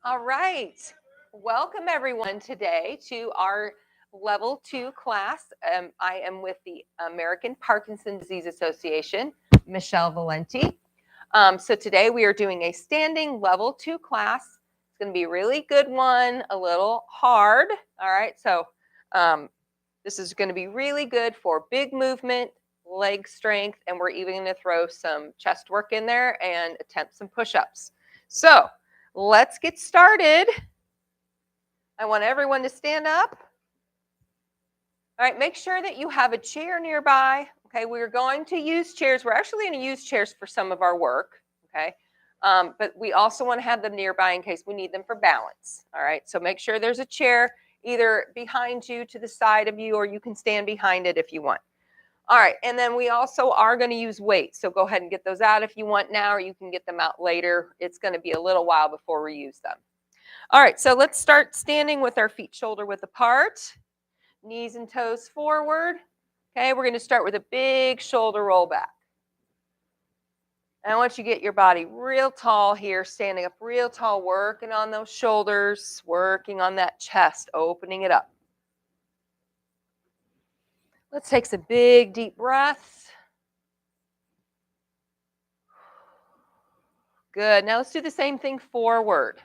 All right. Welcome everyone today to our level 2 class. I am with the American Parkinson Disease Association, Michelle Valenti. So today we are doing a standing level 2 class. It's going to be a really good one, a little hard. All right. So um, this is going to be really good for big movement, leg strength, and we're even going to throw some chest work in there and attempt some push-ups. So let's get started. I want everyone to stand up. All right, make sure that you have a chair nearby. Okay, we're going to use chairs. We're actually going to use chairs for some of our work. Okay, but we also want to have them nearby in case we need them for balance. All right, so make sure there's a chair either behind you, to the side of you, or you can stand behind it if you want. All right, and then we also are going to use weights. So go ahead and get those out if you want now, or you can get them out later. It's going to be a little while before we use them. All right, so let's start standing with our feet shoulder width apart, knees and toes forward. Okay, we're going to start with a big shoulder roll back. And I want you to get your body real tall here, standing up real tall, working on those shoulders, working on that chest, opening it up. Let's take some big, deep breaths. Good. Now let's do the same thing forward.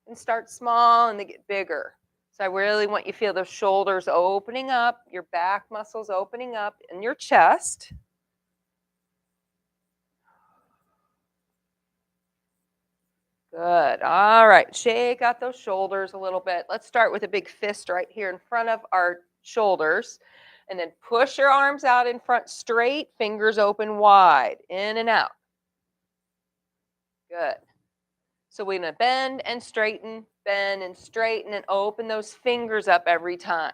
And start small and they get bigger. So I really want you to feel those shoulders opening up, your back muscles opening up, and your chest. Good. All right. Shake out those shoulders a little bit. Let's start with a big fist right here in front of our shoulders. And then push your arms out in front straight, fingers open wide, in and out. Good. So we're going to bend and straighten, and open those fingers up every time.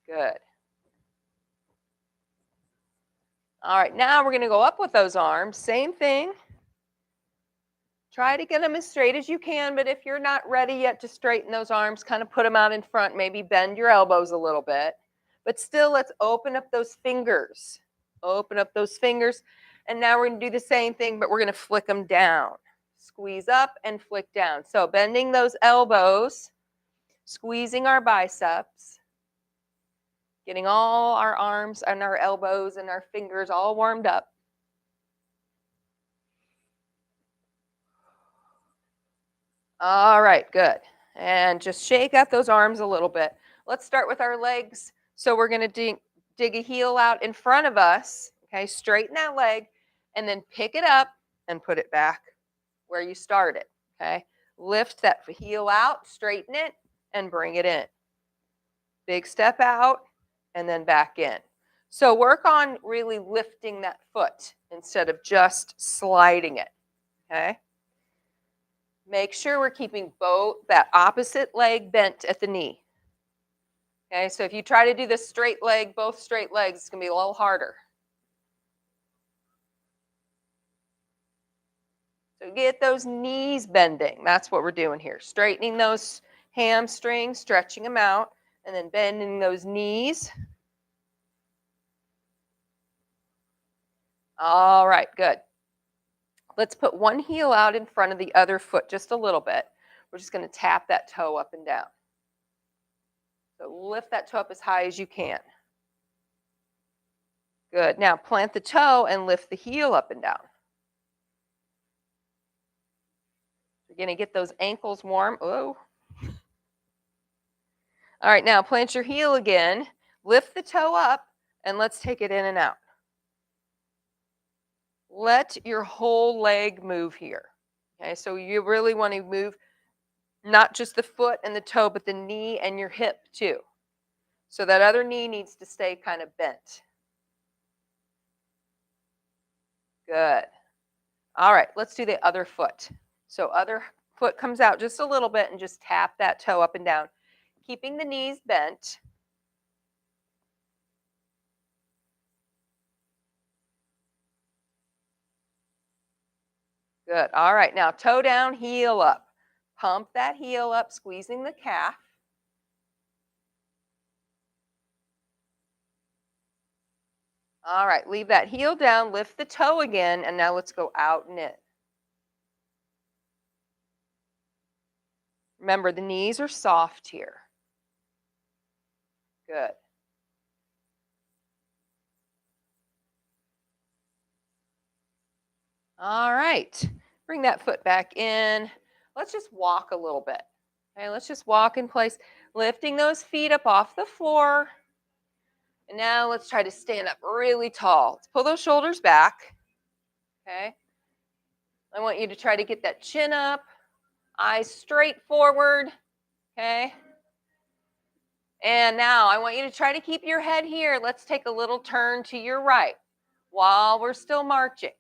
Good. All right, now we're going to go up with those arms. Same thing. Try to get them as straight as you can, but if you're not ready yet to straighten those arms, kind of put them out in front, maybe bend your elbows a little bit. But still, let's open up those fingers. Open up those fingers. And now we're going to do the same thing, but we're going to flick them down. Squeeze up and flick down. So bending those elbows, squeezing our biceps, getting all our arms and our elbows and our fingers all warmed up. All right, good. And just shake out those arms a little bit. Let's start with our legs. So we're going to dig a heel out in front of us. Okay, straighten that leg and then pick it up and put it back where you started. Okay, lift that heel out, straighten it, and bring it in. Big step out and then back in. So work on really lifting that foot instead of just sliding it. Okay. Make sure we're keeping both that opposite leg bent at the knee. Okay, so if you try to do this straight leg, both straight legs, it's going to be a little harder. So get those knees bending. That's what we're doing here. Straightening those hamstrings, stretching them out, and then bending those knees. All right, good. Let's put one heel out in front of the other foot just a little bit. We're just going to tap that toe up and down. So lift that toe up as high as you can. Good. Now plant the toe and lift the heel up and down. You're going to get those ankles warm. Oh. All right, now plant your heel again. Lift the toe up and let's take it in and out. Let your whole leg move here. Okay, so you really want to move not just the foot and the toe, but the knee and your hip too. So that other knee needs to stay kind of bent. Good. All right, let's do the other foot. So other foot comes out just a little bit and just tap that toe up and down, keeping the knees bent. Good. All right, now toe down, heel up. Pump that heel up, squeezing the calf. All right, leave that heel down, lift the toe again, and now let's go out and in. Remember, the knees are soft here. Good. All right. Bring that foot back in. Let's just walk a little bit. Okay, let's just walk in place, lifting those feet up off the floor. And now let's try to stand up really tall. Let's pull those shoulders back. Okay. I want you to try to get that chin up, eyes straight forward. Okay. And now I want you to try to keep your head here. Let's take a little turn to your right while we're still marching.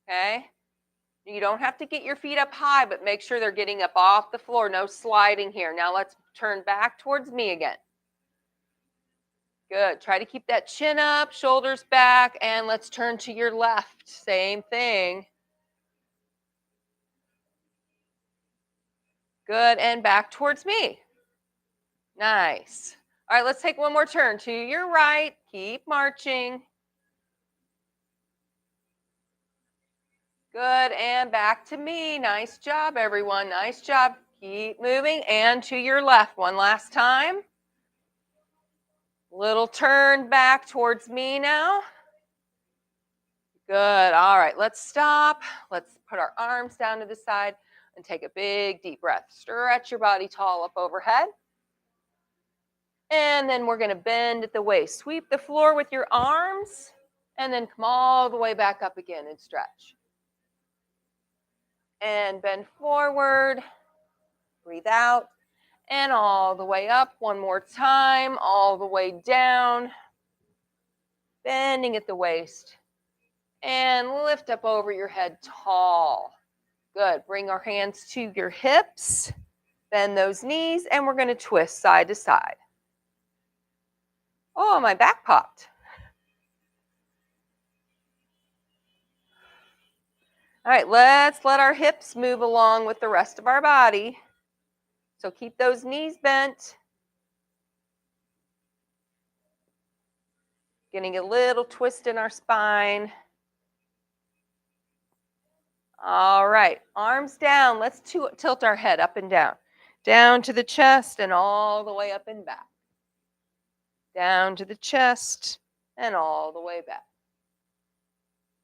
Okay. You don't have to get your feet up high, but make sure they're getting up off the floor. No sliding here. Now let's turn back towards me again. Good. Try to keep that chin up, shoulders back, and let's turn to your left. Same thing. Good. And back towards me. Nice. All right, let's take one more turn to your right. Keep marching. Good. And back to me. Nice job, everyone. Nice job. Keep moving. And to your left. One last time. Little turn back towards me now. Good. All right, let's stop. Let's put our arms down to the side and take a big deep breath. Stretch your body tall up overhead. And then we're going to bend at the waist. Sweep the floor with your arms and then come all the way back up again and stretch. And bend forward. Breathe out. And all the way up. One more time. All the way down. Bending at the waist. And lift up over your head tall. Good. Bring our hands to your hips. Bend those knees. And we're going to twist side to side. Oh, my back popped. All right, let's let our hips move along with the rest of our body. So keep those knees bent. Getting a little twist in our spine. All right, arms down. Let's tilt our head up and down. Down to the chest and all the way up and back. Down to the chest and all the way back.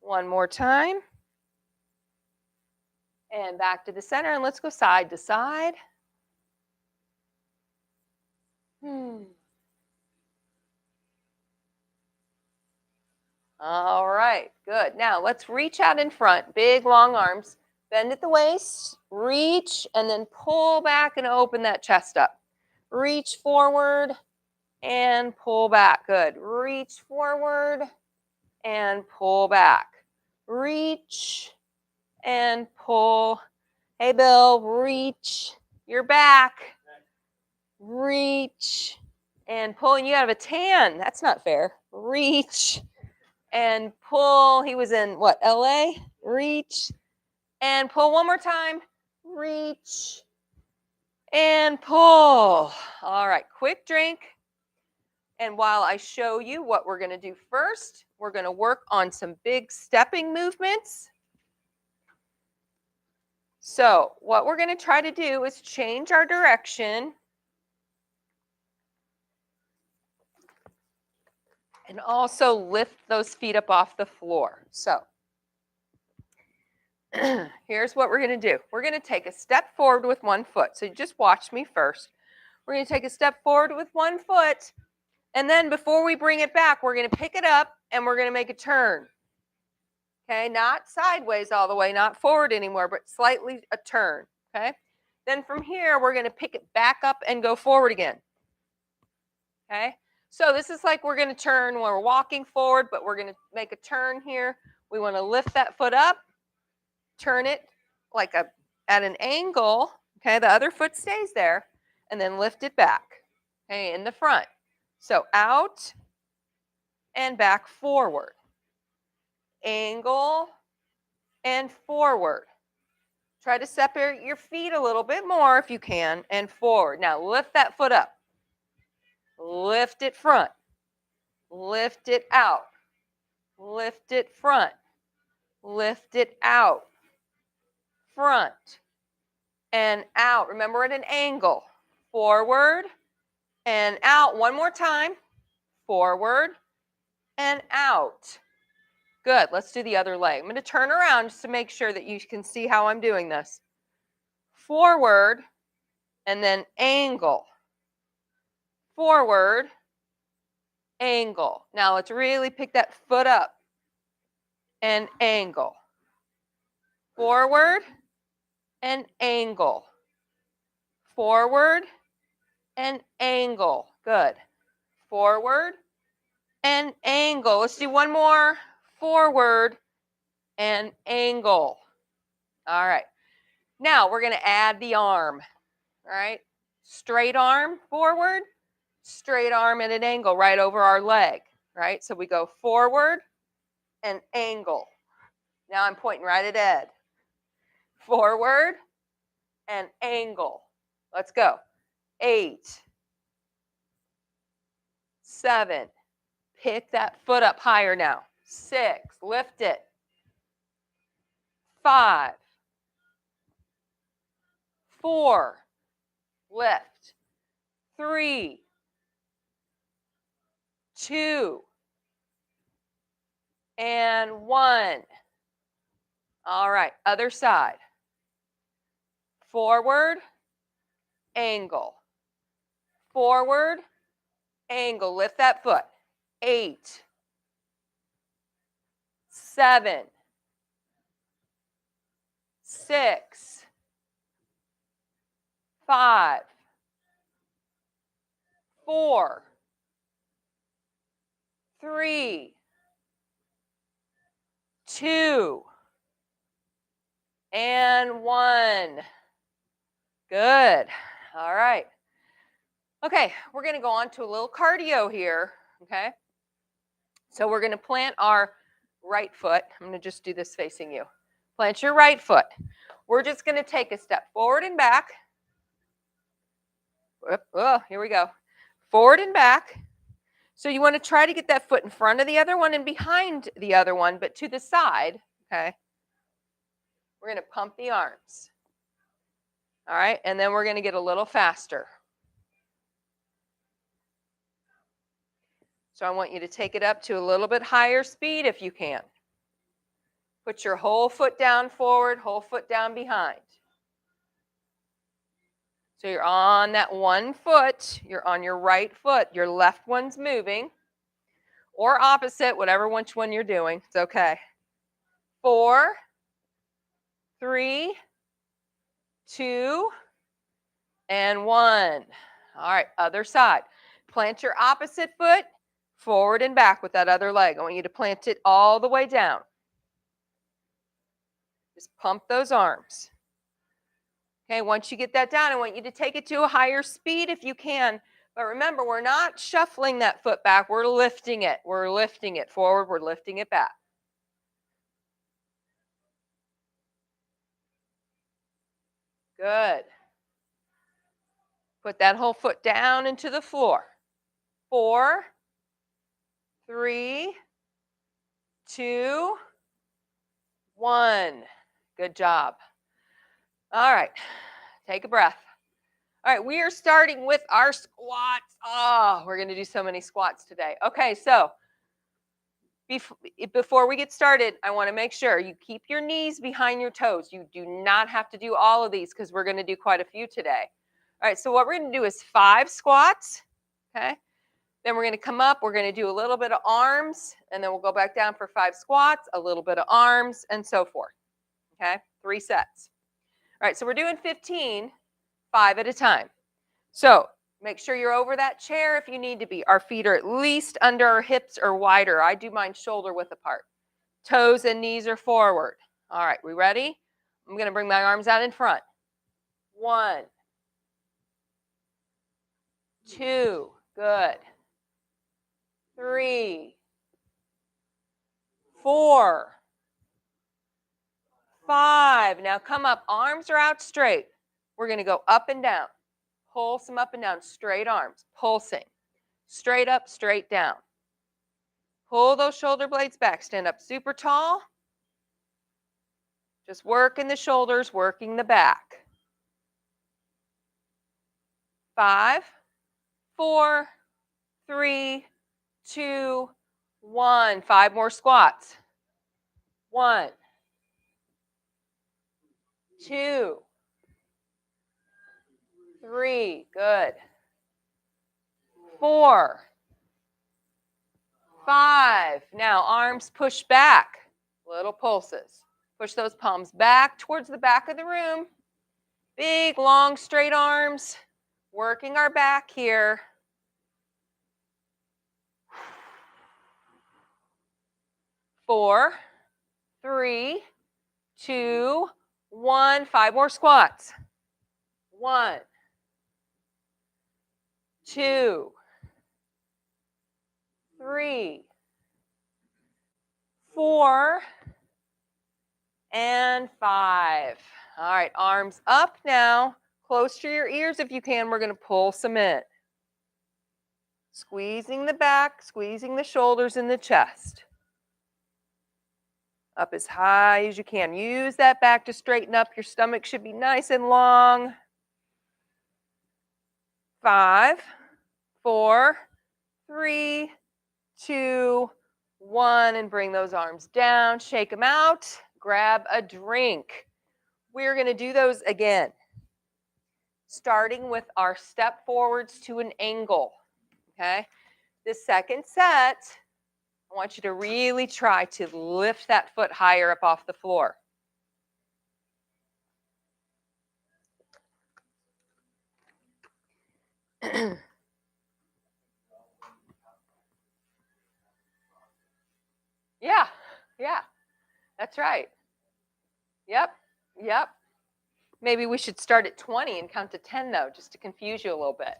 One more time. And back to the center. And let's go side to side. All right, good. Now let's reach out in front. Big, long arms. Bend at the waist. Reach and then pull back and open that chest up. Reach forward and pull back. Good. Reach forward and pull back. Reach and pull. Hey, Bill, reach. You're back. Reach and pull. And you have a tan. That's not fair. Reach and pull. He was in, what, LA? Reach and pull. One more time. Reach and pull. All right, quick drink. And while I show you what we're going to do first, we're going to work on some big stepping movements. So what we're going to try to do is change our direction and also lift those feet up off the floor. So here's what we're going to do. We're going to take a step forward with one foot. So you just watch me first. We're going to take a step forward with one foot. And then before we bring it back, we're going to pick it up and we're going to make a turn. Okay, not sideways all the way, not forward anymore, but slightly a turn. Okay, then from here, we're going to pick it back up and go forward again. Okay, so this is like we're going to turn when we're walking forward, but we're going to make a turn here. We want to lift that foot up, turn it like at an angle. Okay, the other foot stays there, and then lift it back. Okay, in the front. So out and back forward. Angle and forward. Try to separate your feet a little bit more if you can and forward. Now lift that foot up. Lift it front. Lift it out. Lift it front. Lift it out. Front and out. Remember, at an angle. Forward and out. One more time. Forward and out. Good. Let's do the other leg. I'm going to turn around just to make sure that you can see how I'm doing this. Forward and then angle. Forward, angle. Now let's really pick that foot up and angle. Forward and angle. Forward and angle. Good. Forward and angle. Let's do one more. Forward and angle. All right. Now we're going to add the arm. All right. Straight arm forward, straight arm at an angle right over our leg. Right. So we go forward and angle. Now I'm pointing right at Ed. Forward and angle. Let's go. 8, 7. Pick that foot up higher now. 6. Lift it. 5, 4. Lift. 3, 2, and 1. All right, other side. Forward, angle. Forward, angle. Lift that foot. 8, 7, 6, 5, 4, 3, 2, and 1. Good. All right. Okay, we're going to go on to a little cardio here. Okay. So we're going to plant our right foot. I'm going to just do this facing you. Plant your right foot. We're just going to take a step forward and back. Oh, here we go. Forward and back. So you want to try to get that foot in front of the other one and behind the other one, but to the side. Okay. We're going to pump the arms. All right, and then we're going to get a little faster. So I want you to take it up to a little bit higher speed if you can. Put your whole foot down forward, whole foot down behind. So you're on that one foot, you're on your right foot, your left one's moving, or opposite, whatever which one you're doing, it's okay. 4, 3, 2, and 1. All right, other side. Plant your opposite foot forward and back with that other leg. I want you to plant it all the way down. Just pump those arms. Okay, once you get that down, I want you to take it to a higher speed if you can. But remember, we're not shuffling that foot back. We're lifting it. We're lifting it forward. We're lifting it back. Good. Put that whole foot down into the floor. 4, 3, 2, 1. Good job. All right. Take a breath. All right, we are starting with our squats. Oh, we're going to do so many squats today. Okay, so before we get started, I want to make sure you keep your knees behind your toes. You do not have to do all of these because we're going to do quite a few today. All right, so what we're going to do is 5 squats, okay? Then we're going to come up. We're going to do a little bit of arms, and then we'll go back down for 5 squats, a little bit of arms, and so forth, okay? 3 sets. All right, so we're doing 15, 5 at a time. So make sure you're over that chair if you need to be. Our feet are at least under our hips or wider. I do mine shoulder width apart. Toes and knees are forward. All right, we ready? I'm going to bring my arms out in front. 1, 2, good. 3, 4, 5. Now come up. Arms are out straight. We're going to go up and down. Pulse them up and down. Straight arms. Pulsing. Straight up, straight down. Pull those shoulder blades back. Stand up super tall. Just working the shoulders, working the back. 5, 4, 3, 2, 1. 5 more squats. 1, 2, 3. Good. 4, 5. Now arms push back. Little pulses. Push those palms back towards the back of the room. Big, long, straight arms. Working our back here. 4, 3, 2, 1. 5 more squats. 1, 2, 3, 4, and 5. All right, arms up now. Close to your ears if you can. We're going to pull some in. Squeezing the back, squeezing the shoulders and the chest. Up as high as you can. Use that back to straighten up. Your stomach should be nice and long. 5, 4, 3, 2, 1. And bring those arms down. Shake them out. Grab a drink. We're going to do those again. Starting with our step forwards to an angle. Okay? This second set, I want you to really try to lift that foot higher up off the floor. Yeah, that's right. Yep. Maybe we should start at 20 and count to 10 though, just to confuse you a little bit.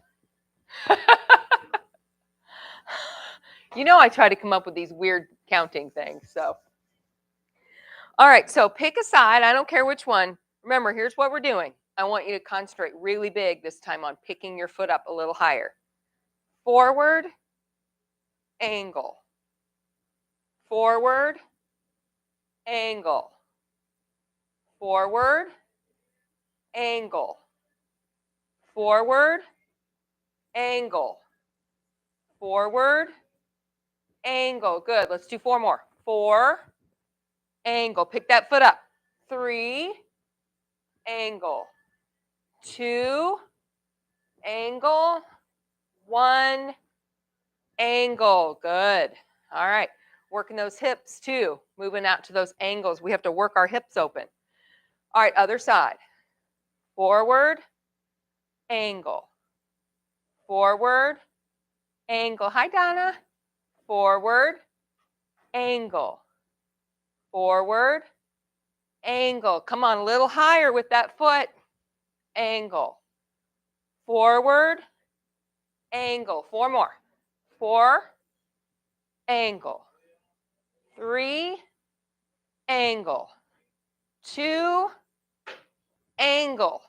You know I try to come up with these weird counting things, so. All right, so pick a side. I don't care which one. Remember, here's what we're doing. I want you to concentrate really big this time on picking your foot up a little higher. Forward, angle. Forward, angle. Forward, angle. Forward, angle. Forward, angle. Good. Let's do 4 more. 4, angle. Pick that foot up. 3, angle. 2, angle. 1, angle. Good. All right. Working those hips too. Moving out to those angles. We have to work our hips open. All right. Other side. Forward, angle. Forward, angle. Hi, Donna. Forward, angle. Forward, angle. Come on, a little higher with that foot. Angle. Forward, angle. 4 more. 4, angle. 3, angle. 2, angle.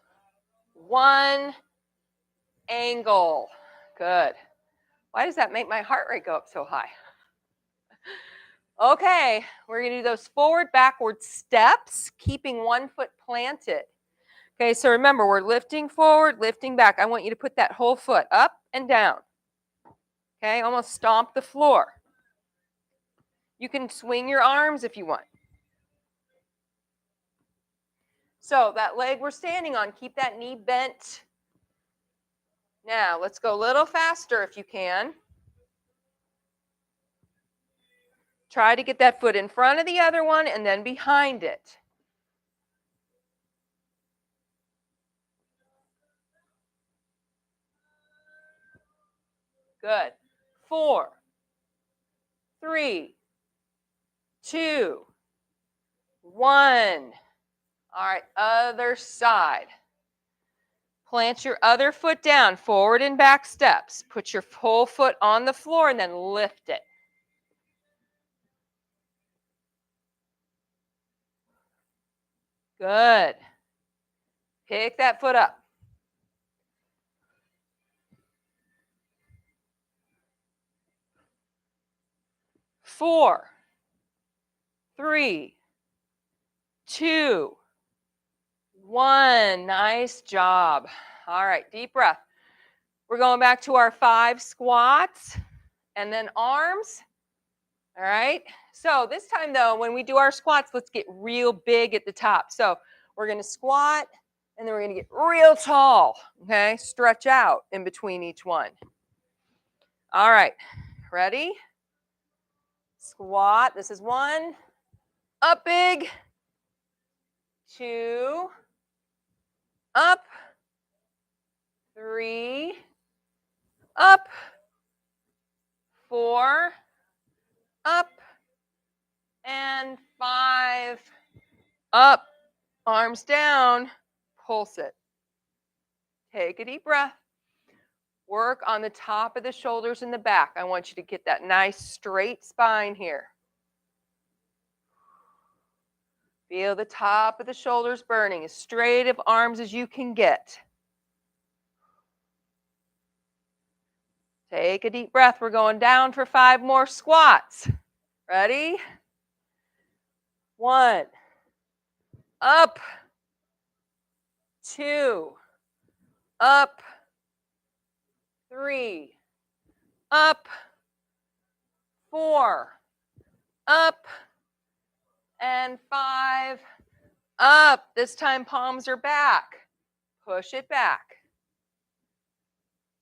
1, angle. Good. Why does that make my heart rate go up so high? Okay, we're going to do those forward, backward steps, keeping one foot planted. Okay, so remember, we're lifting forward, lifting back. I want you to put that whole foot up and down. Okay, almost stomp the floor. You can swing your arms if you want. So that leg we're standing on, keep that knee bent. Now, let's go a little faster if you can. Try to get that foot in front of the other one and then behind it. Good. 4, 3, 2, 1. All right, other side. Plant your other foot down, forward and back steps. Put your whole foot on the floor and then lift it. Good. Pick that foot up. 4, 3, 2, 1. Nice job. All right, deep breath. We're going back to our 5 squats and then arms. All right. So this time though, when we do our squats, let's get real big at the top. So we're going to squat and then we're going to get real tall. Okay. Stretch out in between each one. All right. Ready? Squat. This is 1. Up big. 2. Up. 3. Up. 4. Up. And 5. Up. Arms down. Pulse it. Take a deep breath. Work on the top of the shoulders and the back. I want you to get that nice straight spine here. Feel the top of the shoulders burning, as straight of arms as you can get. Take a deep breath. We're going down for 5 more squats. Ready? 1. Up. 2. Up. 3. Up. 4. Up. And 5. Up. This time palms are back. Push it back.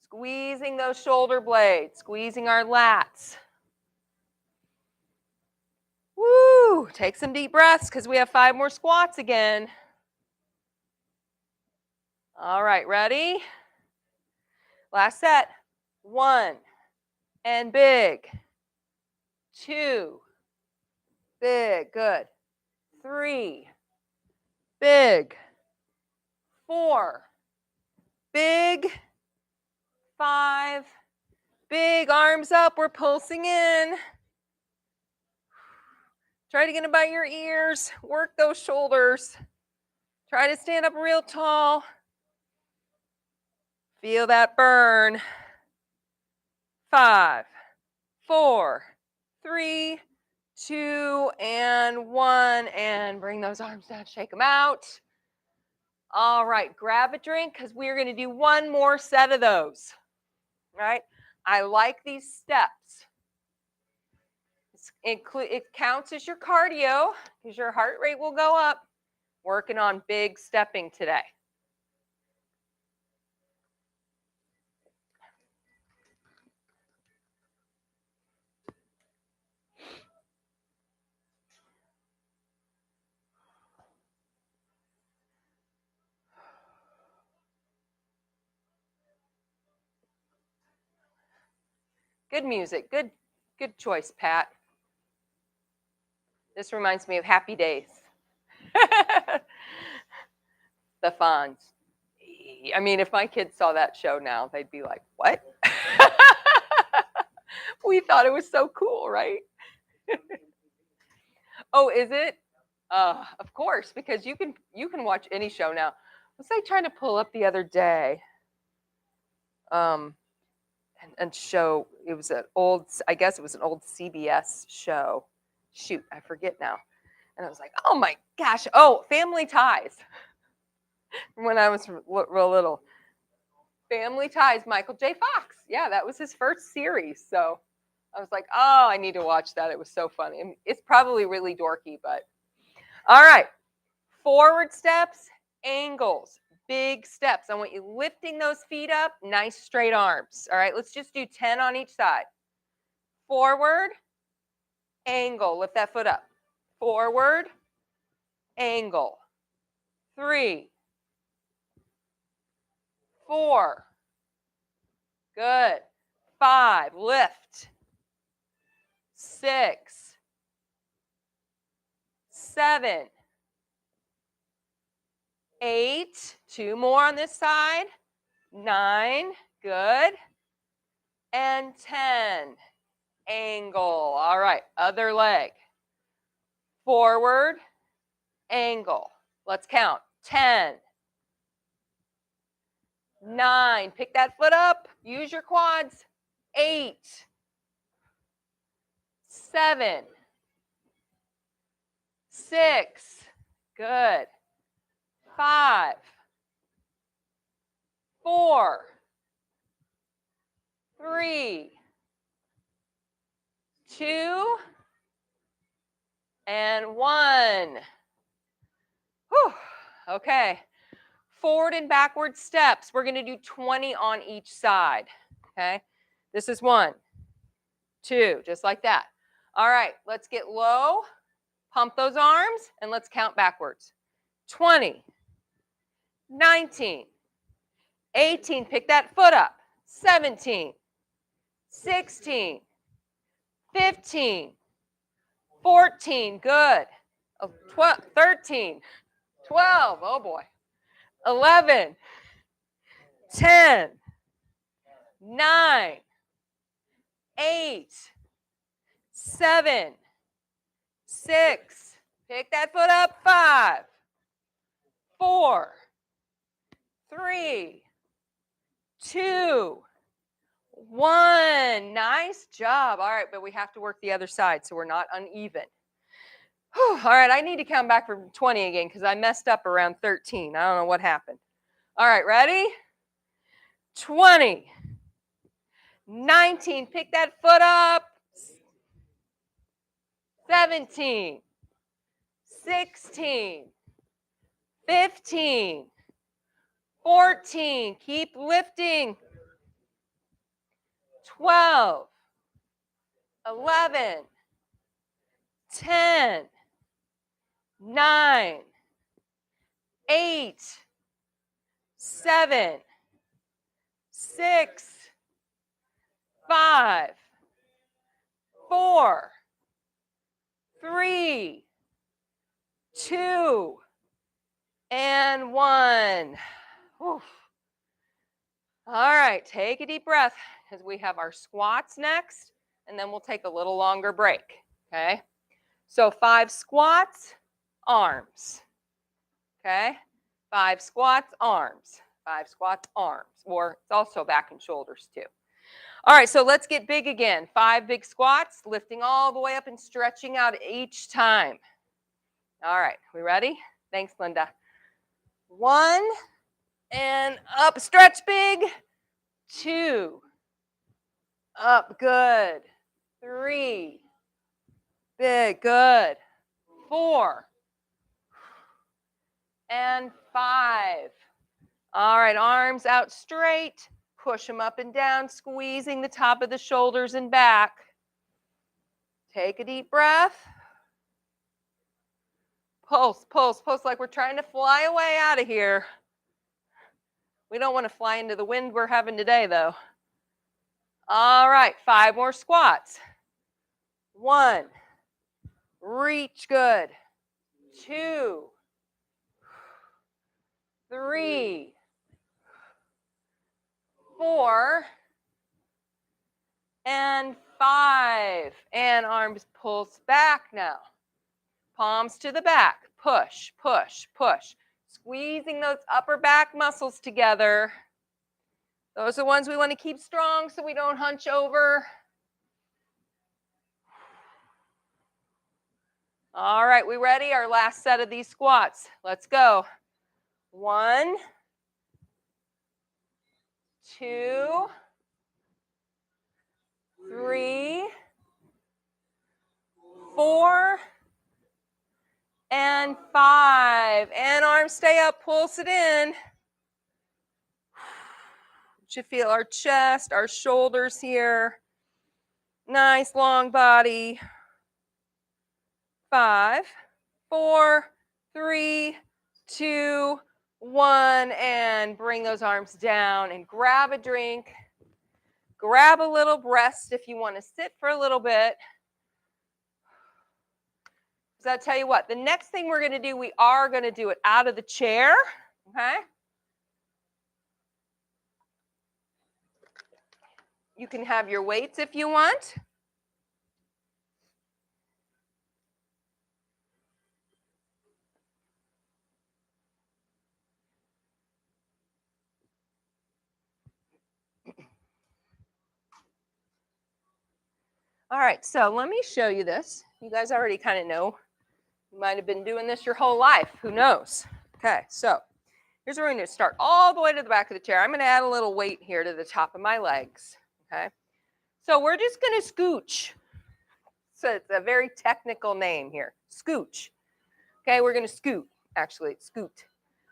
Squeezing those shoulder blades, squeezing our lats. Woo! Take some deep breaths because we have 5 more squats again. All right, ready? Last set. 1. And big. 2. Big. Good. 3. Big. 4. Big. 5. Big. Arms up. We're pulsing in. Try to get them by your ears. Work those shoulders. Try to stand up real tall. Feel that burn. 5, 4, 3, 2, and 1. And bring those arms down. Shake them out. All right. Grab a drink because we're going to do 1 more set of those. All right. I like these steps. It counts as your cardio because your heart rate will go up. Working on big stepping today. Good music. Good choice, Pat. This reminds me of Happy Days. The Fonz. I mean, if my kids saw that show now, they'd be like, what? We thought it was so cool, right? Oh, is it? Of course, because you can watch any show now. Was I trying to pull up the other day? And show, it was an old, I guess it was an old CBS show. Shoot, I forget now. And I was like, oh my gosh. Oh, Family Ties. When I was real little. Family Ties, Michael J. Fox. Yeah, that was his first series. So I was like, oh, I need to watch that. It was so funny. I mean, it's probably really dorky, but. All right. Forward steps, angles, big steps. I want you lifting those feet up, nice straight arms. All right, let's just do 10 on each side. Forward, angle, lift that foot up. Forward, angle. 3, 4. Good. 5, lift. 6, 7, 8, 2 more on this side. 9, good. And 10, angle. All right, other leg. Forward, angle. Let's count. 10, 9, pick that foot up. Use your quads. 8, 7, 6, good. 5, 4, 3, 2, and 1. Whew. Okay. Forward and backward steps. We're going to do 20 on each side. Okay. This is 1, 2, just like that. All right. Let's get low. Pump those arms and let's count backwards. 20, 19, 18. Pick that foot up. 17, 16, 15, 14. Good. 12, 13, 12. Oh boy. 11, 10, 9, 8, 7, 6. Pick that foot up. 5, 4, 3, 2, 1. Nice job. All right, but we have to work the other side so we're not uneven. Whew. All right, I need to count back from 20 again because I messed up around 13. I don't know what happened. All right, ready? 20, 19. Pick that foot up. 17, 16, 15, 14. Keep lifting. 12, 11, 10, 9, 8, 7, 6, 5, 4, 3, 2, and 1. Whew. All right, take a deep breath because we have our squats next, and then we'll take a little longer break, okay? So 5 squats, arms, okay? 5 squats, arms, 5 squats, arms, or it's also back and shoulders too. All right, so let's get big again. 5 big squats, lifting all the way up and stretching out each time. All right, we ready? Thanks, Linda. 1, and up, stretch big. 2, up, good. 3, big, good. 4, and 5. All right, arms out straight. Push them up and down, squeezing the top of the shoulders and back. Take a deep breath. Pulse, pulse, pulse like we're trying to fly away out of here. We don't want to fly into the wind we're having today, though. All right, 5 more squats. 1, reach, good. 2, 3, 4, and 5. And arms pulse back now. Palms to the back. Push, push, push. Squeezing those upper back muscles together. Those are the ones we want to keep strong so we don't hunch over. All right, we ready? Our last set of these squats. Let's go. 1, 2, 3, 4, and 5. And arms stay up, pulse it in. Should feel our chest, our shoulders here. Nice long body. 5, 4, 3, 2, 1, and bring those arms down and grab a drink. Grab a little rest if you want to sit for a little bit. So I'll tell you what, the next thing we're going to do, we are going to do it out of the chair, okay? You can have your weights if you want. All right, so let me show you this. You guys already kind of know. You might have been doing this your whole life. Who knows? Okay, so here's where we're going to start all the way to the back of the chair. I'm going to add a little weight here to the top of my legs. Okay. So we're just going to scooch. So it's a very technical name here. Scooch. Okay, we're going to scoot. Actually, scoot.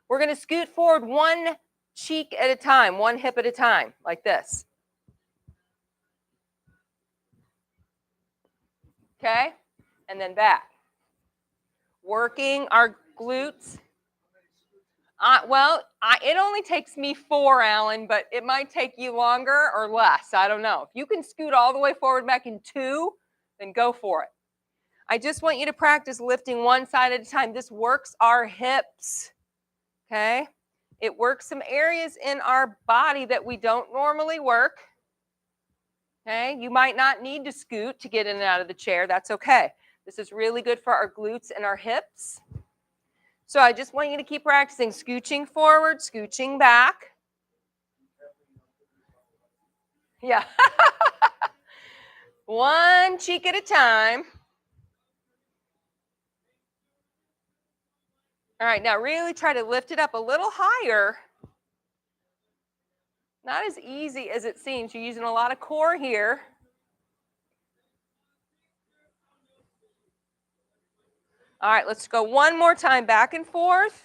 We're going to scoot forward one cheek at a time, one hip at a time, like this. Okay, and then back. Working our glutes. It only takes me 4, Alan, but it might take you longer or less. I don't know. If you can scoot all the way forward back in 2, then go for it. I just want you to practice lifting one side at a time. This works our hips, okay? It works some areas in our body that we don't normally work, okay? You might not need to scoot to get in and out of the chair. That's okay. This is really good for our glutes and our hips. So I just want you to keep practicing scooching forward, scooching back. Yeah. One cheek at a time. All right, now really try to lift it up a little higher. Not as easy as it seems. You're using a lot of core here. All right, let's go one more time, back and forth.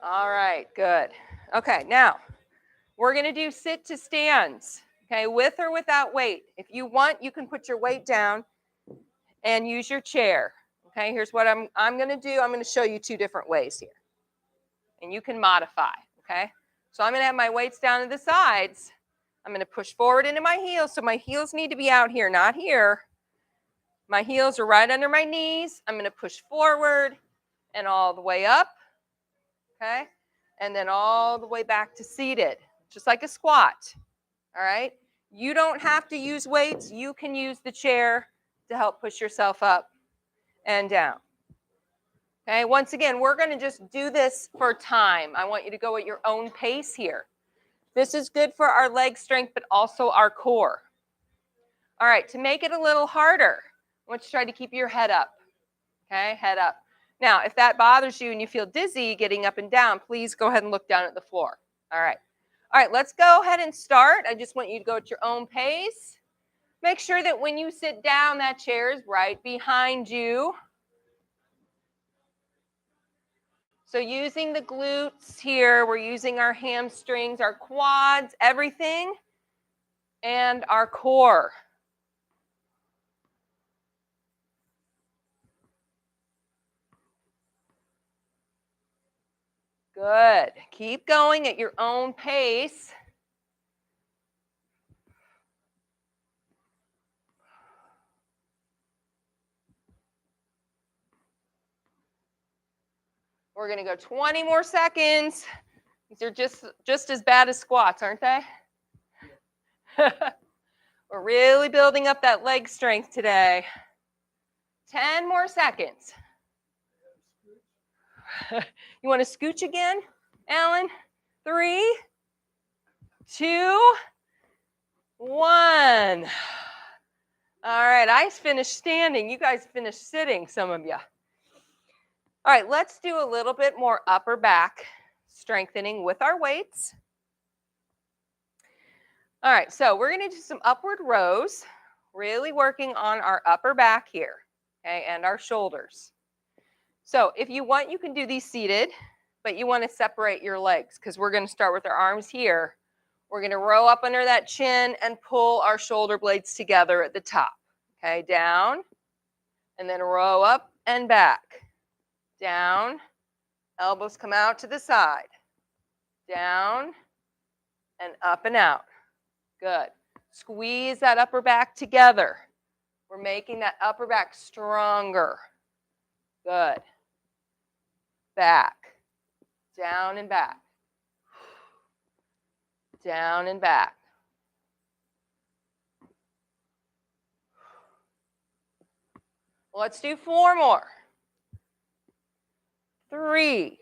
All right, good. Okay, now we're going to do sit to stands, okay, with or without weight. If you want, you can put your weight down and use your chair. Okay, here's what I'm going to do. I'm going to show you 2 different ways here. And you can modify, okay? So I'm going to have my weights down to the sides. I'm going to push forward into my heels. So my heels need to be out here, not here. My heels are right under my knees. I'm going to push forward and all the way up, okay? And then all the way back to seated, just like a squat, all right? You don't have to use weights. You can use the chair to help push yourself up and down. Okay, once again, we're going to just do this for time. I want you to go at your own pace here. This is good for our leg strength, but also our core. All right, to make it a little harder, I want you to try to keep your head up. Okay, head up. Now, if that bothers you and you feel dizzy getting up and down, please go ahead and look down at the floor. All right. All right, let's go ahead and start. I just want you to go at your own pace. Make sure that when you sit down, that chair is right behind you. So using the glutes here, we're using our hamstrings, our quads, everything, and our core. Good. Keep going at your own pace. We're going to go 20 more seconds. These are just as bad as squats, aren't they? We're really building up that leg strength today. 10 more seconds. You want to scooch again, Alan? 3, 2, 1. All right, I finished standing. You guys finished sitting, some of you. All right, let's do a little bit more upper back strengthening with our weights. All right, so we're going to do some upward rows, really working on our upper back here, okay, and our shoulders. So if you want, you can do these seated, but you want to separate your legs because we're going to start with our arms here. We're going to row up under that chin and pull our shoulder blades together at the top. Okay, down, and then row up and back. Down, elbows come out to the side. Down, and up and out. Good. Squeeze that upper back together. We're making that upper back stronger. Good. Back. Down and back. Down and back. Let's do 4 more. 3,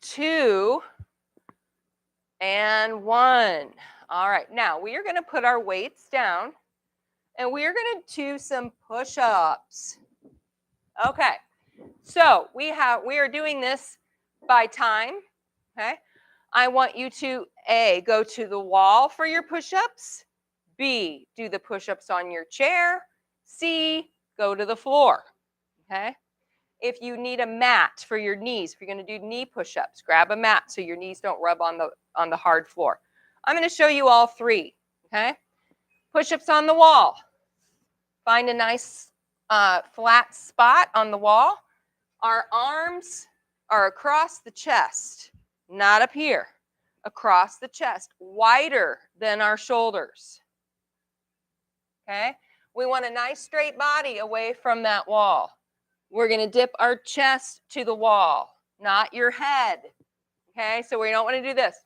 2, and 1. All right, now we are going to put our weights down and we are going to do some push-ups. Okay, so we are doing this by time, okay? I want you to A, go to the wall for your push-ups. B, do the push-ups on your chair. C, go to the floor, okay? If you need a mat for your knees, if you're going to do knee push-ups, grab a mat so your knees don't rub on the hard floor. I'm going to show you all three, okay? Push-ups on the wall. Find a nice flat spot on the wall. Our arms are across the chest, not up here. Across the chest, wider than our shoulders. Okay? We want a nice straight body away from that wall. We're going to dip our chest to the wall, not your head. Okay? So we don't want to do this.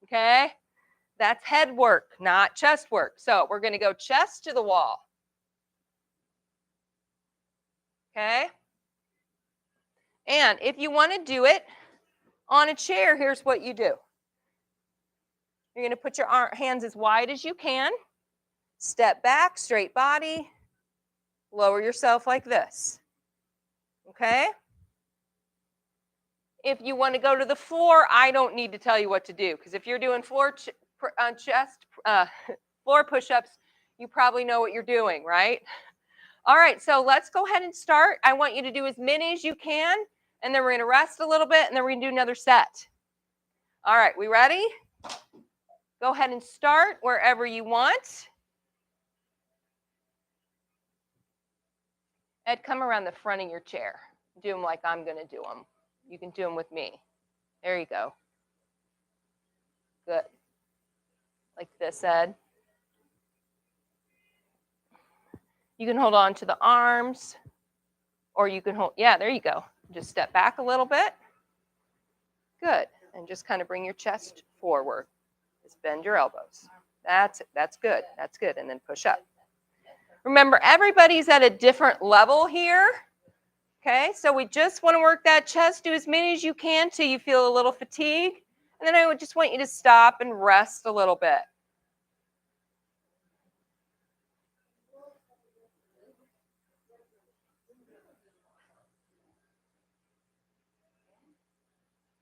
Okay? That's head work, not chest work. So we're going to go chest to the wall. Okay? And if you want to do it on a chair, here's what you do. You're going to put your hands as wide as you can. Step back, straight body. Lower yourself like this. Okay? If you want to go to the floor, I don't need to tell you what to do, because if you're doing floor push-ups, you probably know what you're doing, right? All right, so let's go ahead and start. I want you to do as many as you can, and then we're going to rest a little bit, and then we're going to do another set. All right, we ready? Go ahead and start wherever you want. Ed, come around the front of your chair. Do them like I'm going to do them. You can do them with me. There you go. Good. Like this, Ed. You can hold on to the arms, or you can hold, yeah, there you go. Just step back a little bit. Good. And just kind of bring your chest forward. Just bend your elbows. That's it. That's good. That's good. And then push up. Remember, everybody's at a different level here. Okay, so we just want to work that chest. Do as many as you can till you feel a little fatigue. And then I would just want you to stop and rest a little bit.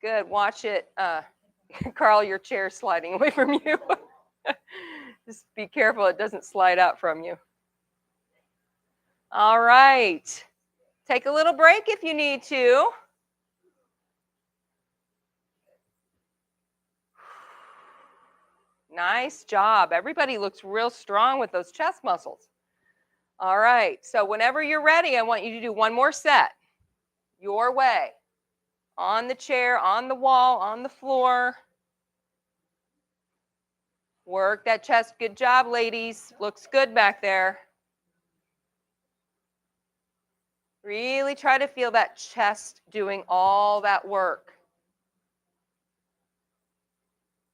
Good. Watch it. Carl, your chair's sliding away from you. Just be careful it doesn't slide out from you. All right. Take a little break if you need to. Nice job. Everybody looks real strong with those chest muscles. All right. So whenever you're ready, I want you to do one more set. Your way. On the chair, on the wall, on the floor. Work that chest. Good job, ladies. Looks good back there. Really try to feel that chest doing all that work.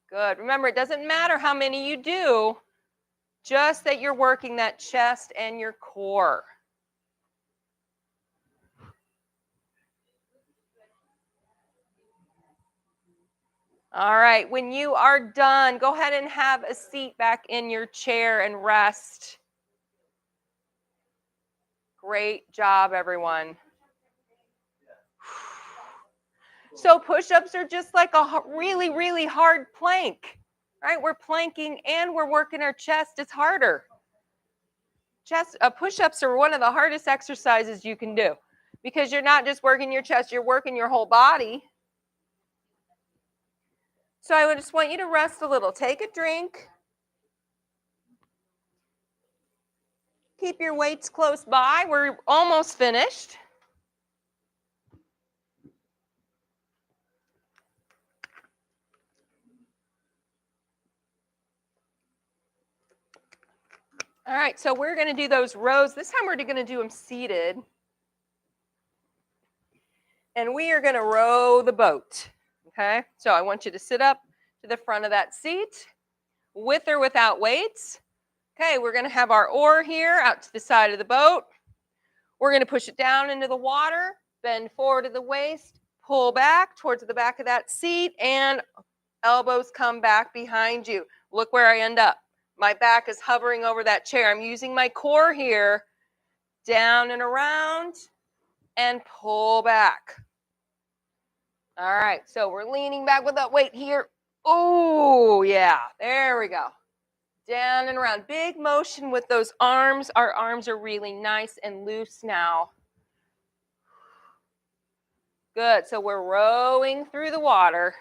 Good. Remember, it doesn't matter how many you do, just that you're working that chest and your core. All right. When you are done, go ahead and have a seat back in your chair and rest. Great job, everyone. So push-ups are just like a really, really hard plank, right? We're planking and we're working our chest. It's harder. Push-ups are one of the hardest exercises you can do because you're not just working your chest, you're working your whole body. So I would just want you to rest a little. Take a drink. Keep your weights close by. We're almost finished. All right, so we're going to do those rows. This time we're going to do them seated. And we are going to row the boat, okay? So I want you to sit up to the front of that seat, with or without weights. Okay, we're going to have our oar here out to the side of the boat. We're going to push it down into the water, bend forward to the waist, pull back towards the back of that seat, and elbows come back behind you. Look where I end up. My back is hovering over that chair. I'm using my core here, down and around, and pull back. All right, so we're leaning back with that weight here. Oh, yeah, there we go. Down and around. Big motion with those arms. Our arms are really nice and loose now. Good, so we're rowing through the water.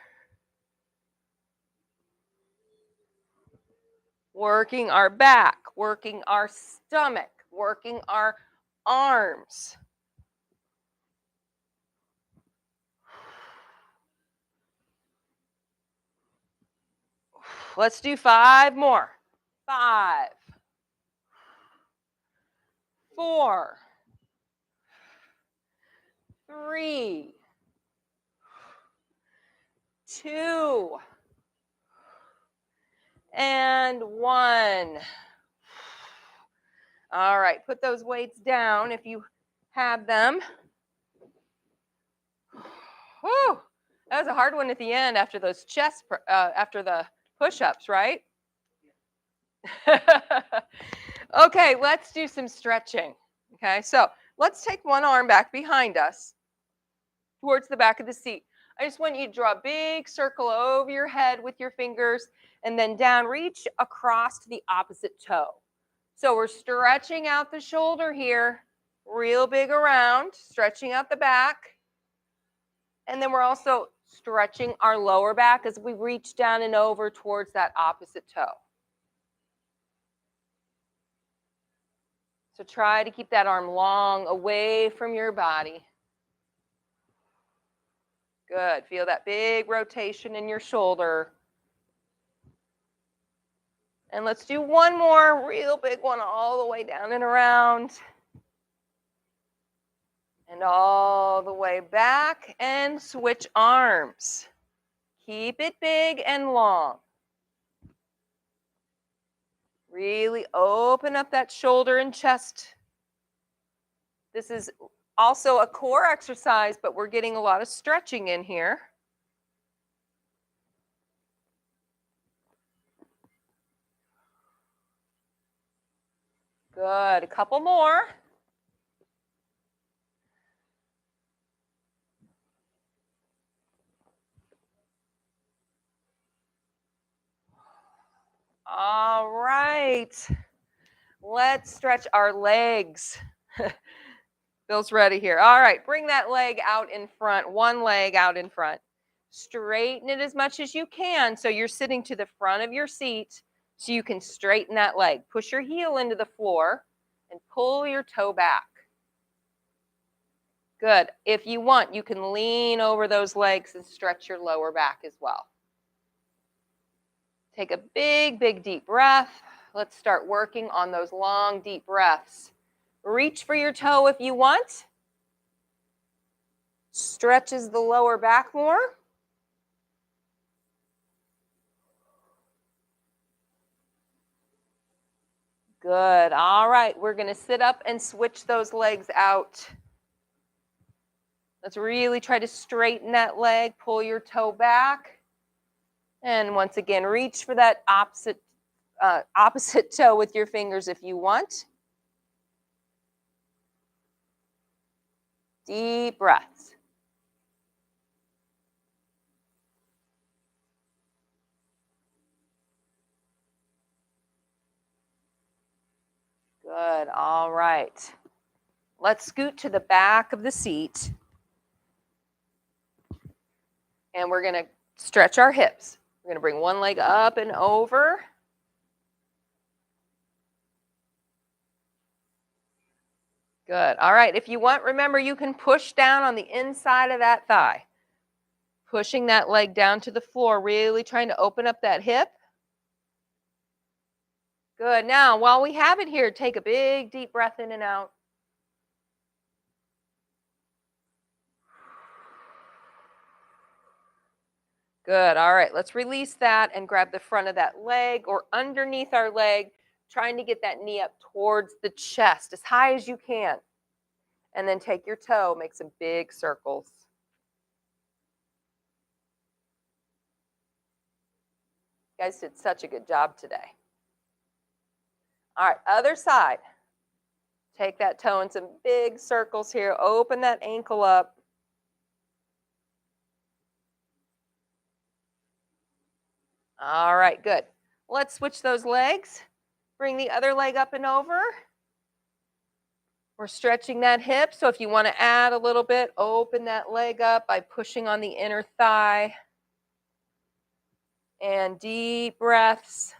Working our back, working our stomach, working our arms. Let's do 5 more. 5, 4, 3, 2, and 1. All right, put those weights down if you have them. Whew, that was a hard one at the end after those after the push-ups, right? Okay, let's do some stretching. Okay, so let's take one arm back behind us towards the back of the seat. I just want you to draw a big circle over your head with your fingers and then down, reach across to the opposite toe. So we're stretching out the shoulder here, real big around, stretching out the back. And then we're also stretching our lower back as we reach down and over towards that opposite toe. So try to keep that arm long away from your body. Good. Feel that big rotation in your shoulder. And let's do one more real big one all the way down and around. And all the way back and switch arms. Keep it big and long. Really open up that shoulder and chest. This is also a core exercise, but we're getting a lot of stretching in here. Good. A couple more. All right. Let's stretch our legs. Bill's ready here. All right. Bring that leg out in front. One leg out in front. Straighten it as much as you can so you're sitting to the front of your seat so you can straighten that leg. Push your heel into the floor and pull your toe back. Good. If you want, you can lean over those legs and stretch your lower back as well. Take a big, big deep breath. Let's start working on those long, deep breaths. Reach for your toe if you want. Stretches the lower back more. Good. All right. We're going to sit up and switch those legs out. Let's really try to straighten that leg. Pull your toe back. And once again, reach for that opposite toe with your fingers if you want. Deep breaths. Good. All right. Let's scoot to the back of the seat. And we're going to stretch our hips. We're going to bring one leg up and over. Good. All right. If you want, remember, you can push down on the inside of that thigh. Pushing that leg down to the floor, really trying to open up that hip. Good. Now, while we have it here, take a big, deep breath in and out. Good. All right. Let's release that and grab the front of that leg or underneath our leg, trying to get that knee up towards the chest as high as you can. And then take your toe, make some big circles. You guys did such a good job today. All right, other side. Take that toe in some big circles here. Open that ankle up. All right, good. Let's switch those legs. Bring the other leg up and over. We're stretching that hip, so if you want to add a little bit, open that leg up by pushing on the inner thigh. And deep breaths.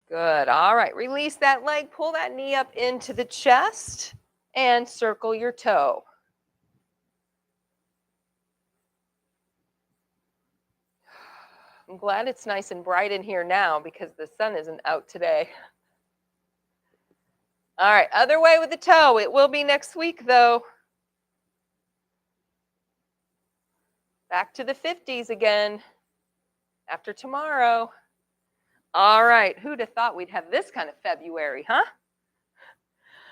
Good. All right, release that leg, pull that knee up into the chest, and circle your toe. I'm glad it's nice and bright in here now because the sun isn't out today. All right, other way with the toe. It will be next week, though. Back to the 50s again after tomorrow. All right, who'd have thought we'd have this kind of February, huh?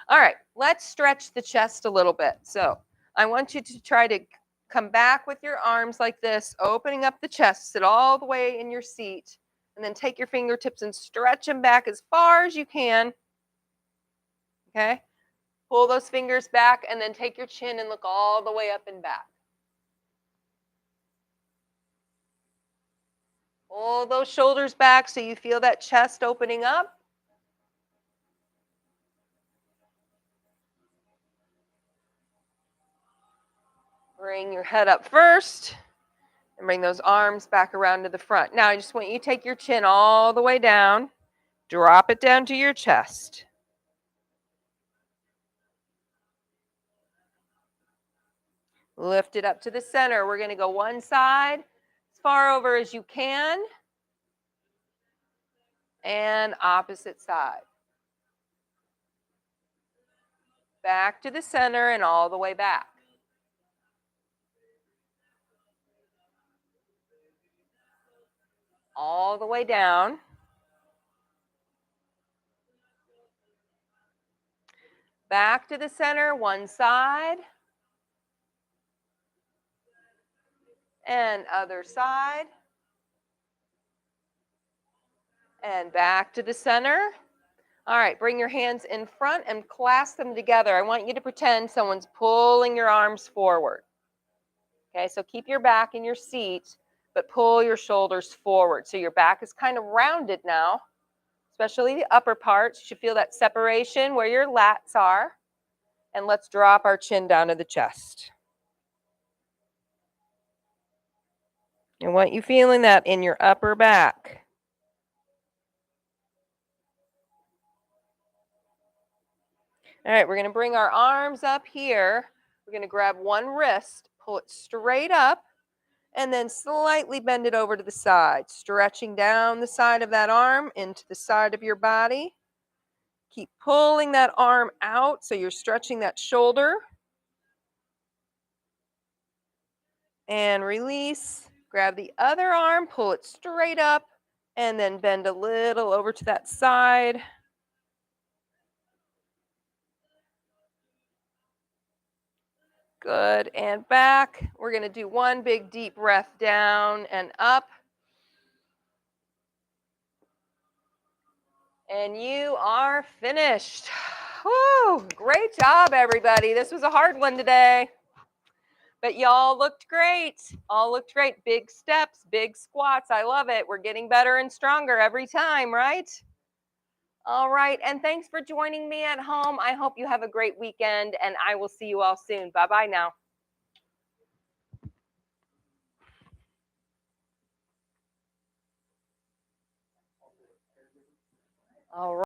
All right, let's stretch the chest a little bit. So I want you to try to come back with your arms like this, opening up the chest, sit all the way in your seat, and then take your fingertips and stretch them back as far as you can. Okay? Pull those fingers back and then take your chin and look all the way up and back. Pull those shoulders back so you feel that chest opening up. Bring your head up first and bring those arms back around to the front. Now I just want you to take your chin all the way down, drop it down to your chest. Lift it up to the center. We're going to go one side as far over as you can and opposite side. Back to the center and all the way back. All the way down. Back to the center, one side. And other side. And back to the center. All right, bring your hands in front and clasp them together. I want you to pretend someone's pulling your arms forward. Okay, so keep your back in your seat, but pull your shoulders forward. So your back is kind of rounded now, especially the upper parts. You should feel that separation where your lats are. And let's drop our chin down to the chest. I want you feeling that in your upper back. All right, we're going to bring our arms up here. We're going to grab one wrist, pull it straight up, and then slightly bend it over to the side, stretching down the side of that arm into the side of your body. Keep pulling that arm out so you're stretching that shoulder. And release. Grab the other arm, pull it straight up, and then bend a little over to that side. Good, and back. We're going to do one big deep breath down and up. And you are finished. Woo, great job, everybody. This was a hard one today. But y'all looked great. All looked great. Big steps, big squats. I love it. We're getting better and stronger every time, right? All right, and thanks for joining me at home. I hope you have a great weekend, and I will see you all soon. Bye-bye now. All right.